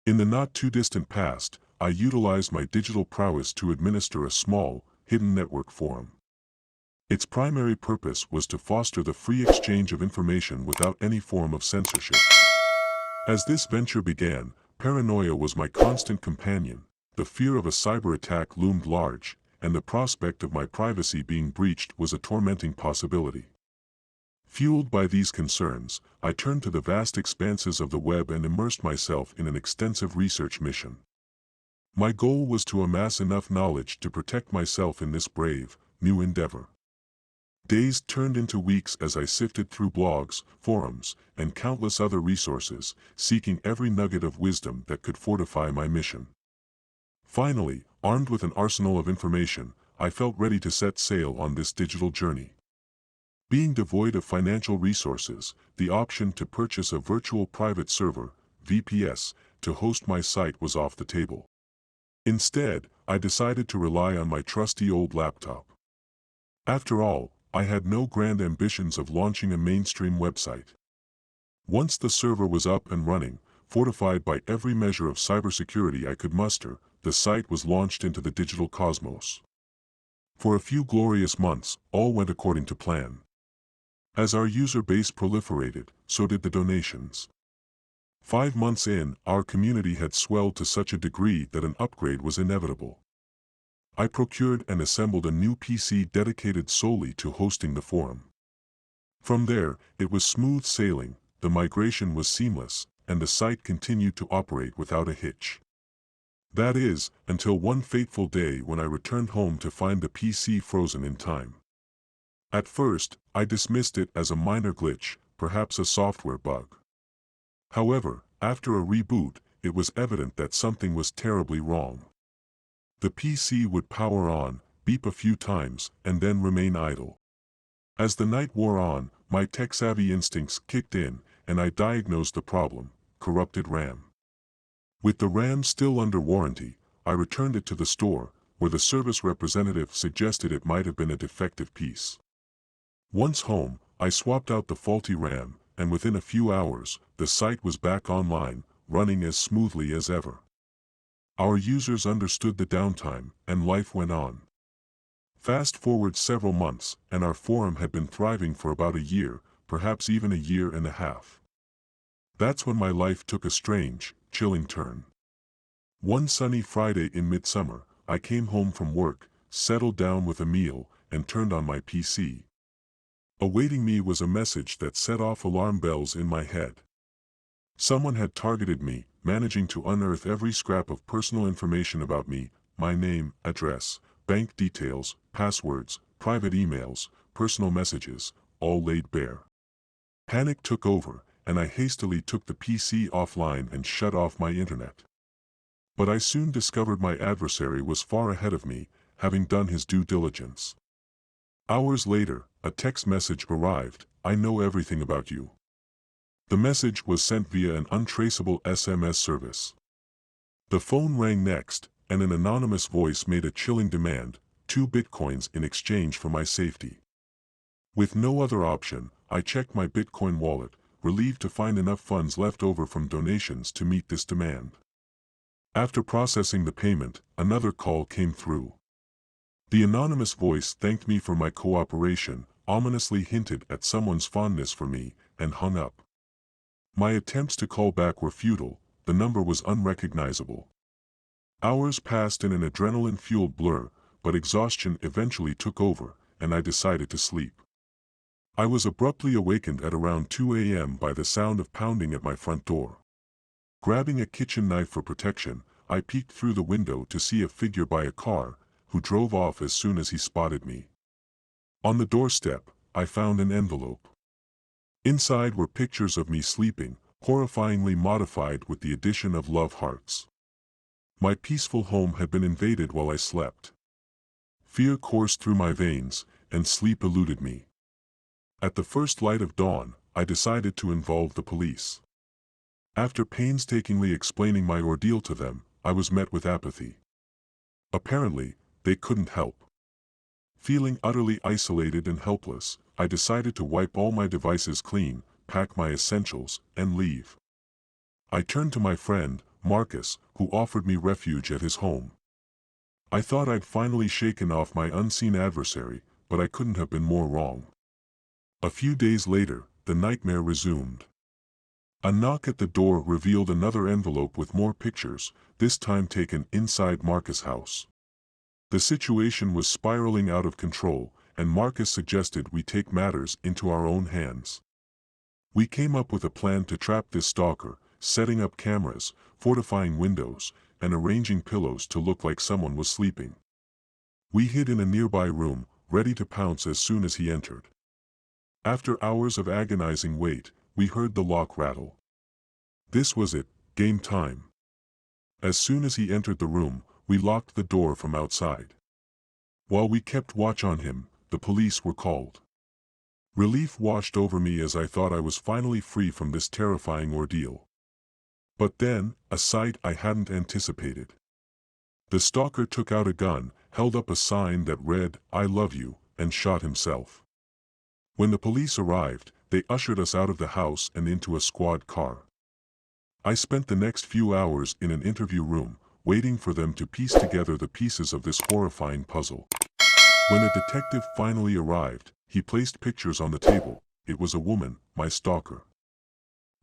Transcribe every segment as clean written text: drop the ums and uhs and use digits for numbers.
In the not-too-distant past, I utilized my digital prowess to administer a small, hidden network forum. Its primary purpose was to foster the free exchange of information without any form of censorship. As this venture began, paranoia was my constant companion. The fear of a cyber attack loomed large, and the prospect of my privacy being breached was a tormenting possibility. Fueled by these concerns, I turned to the vast expanses of the web and immersed myself in an extensive research mission. My goal was to amass enough knowledge to protect myself in this brave, new endeavor. Days turned into weeks as I sifted through blogs, forums, and countless other resources, seeking every nugget of wisdom that could fortify my mission. Finally, armed with an arsenal of information, I felt ready to set sail on this digital journey. Being devoid of financial resources, the option to purchase a virtual private server, VPS, to host my site was off the table. Instead, I decided to rely on my trusty old laptop. After all, I had no grand ambitions of launching a mainstream website. Once the server was up and running, fortified by every measure of cybersecurity I could muster, the site was launched into the digital cosmos. For a few glorious months, all went according to plan. As our user base proliferated, so did the donations. 5 months in, our community had swelled to such a degree that an upgrade was inevitable. I procured and assembled a new PC dedicated solely to hosting the forum. From there, it was smooth sailing, the migration was seamless, and the site continued to operate without a hitch. That is, until one fateful day when I returned home to find the PC frozen in time. At first, I dismissed it as a minor glitch, perhaps a software bug. However, after a reboot, it was evident that something was terribly wrong. The PC would power on, beep a few times, and then remain idle. As the night wore on, my tech-savvy instincts kicked in, and I diagnosed the problem: corrupted RAM. With the RAM still under warranty, I returned it to the store, where the service representative suggested it might have been a defective piece. Once home, I swapped out the faulty RAM, and within a few hours, the site was back online, running as smoothly as ever. Our users understood the downtime, and life went on. Fast forward several months, and our forum had been thriving for about a year, perhaps even a year and a half. That's when my life took a strange, chilling turn. One sunny Friday in midsummer, I came home from work, settled down with a meal, and turned on my PC. Awaiting me was a message that set off alarm bells in my head. Someone had targeted me, managing to unearth every scrap of personal information about me: my name, address, bank details, passwords, private emails, personal messages, all laid bare. Panic took over, and I hastily took the PC offline and shut off my internet. But I soon discovered my adversary was far ahead of me, having done his due diligence. Hours later, a text message arrived: "I know everything about you." The message was sent via an untraceable SMS service. The phone rang next, and an anonymous voice made a chilling demand: 2 Bitcoins in exchange for my safety. With no other option, I checked my Bitcoin wallet, relieved to find enough funds left over from donations to meet this demand. After processing the payment, another call came through. The anonymous voice thanked me for my cooperation, ominously hinted at someone's fondness for me, and hung up. My attempts to call back were futile, the number was unrecognizable. Hours passed in an adrenaline-fueled blur, but exhaustion eventually took over, and I decided to sleep. I was abruptly awakened at around 2 a.m. by the sound of pounding at my front door. Grabbing a kitchen knife for protection, I peeked through the window to see a figure by a car, who drove off as soon as he spotted me. On the doorstep, I found an envelope. Inside were pictures of me sleeping, horrifyingly modified with the addition of love hearts. My peaceful home had been invaded while I slept. Fear coursed through my veins, and sleep eluded me. At the first light of dawn, I decided to involve the police. After painstakingly explaining my ordeal to them, I was met with apathy. Apparently, they couldn't help. Feeling utterly isolated and helpless, I decided to wipe all my devices clean, pack my essentials, and leave. I turned to my friend, Marcus, who offered me refuge at his home. I thought I'd finally shaken off my unseen adversary, but I couldn't have been more wrong. A few days later, the nightmare resumed. A knock at the door revealed another envelope with more pictures, this time taken inside Marcus' house. The situation was spiraling out of control, and Marcus suggested we take matters into our own hands. We came up with a plan to trap this stalker, setting up cameras, fortifying windows, and arranging pillows to look like someone was sleeping. We hid in a nearby room, ready to pounce as soon as he entered. After hours of agonizing wait, we heard the lock rattle. This was it, game time. As soon as he entered the room, we locked the door from outside. While we kept watch on him, the police were called. Relief washed over me as I thought I was finally free from this terrifying ordeal. But then, a sight I hadn't anticipated. The stalker took out a gun, held up a sign that read, "I love you," and shot himself. When the police arrived, they ushered us out of the house and into a squad car. I spent the next few hours in an interview room, waiting for them to piece together the pieces of this horrifying puzzle. When a detective finally arrived, he placed pictures on the table. It was a woman, my stalker.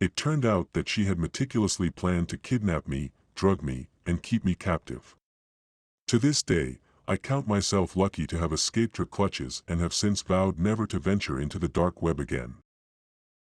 It turned out that she had meticulously planned to kidnap me, drug me, and keep me captive. To this day, I count myself lucky to have escaped her clutches and have since vowed never to venture into the dark web again.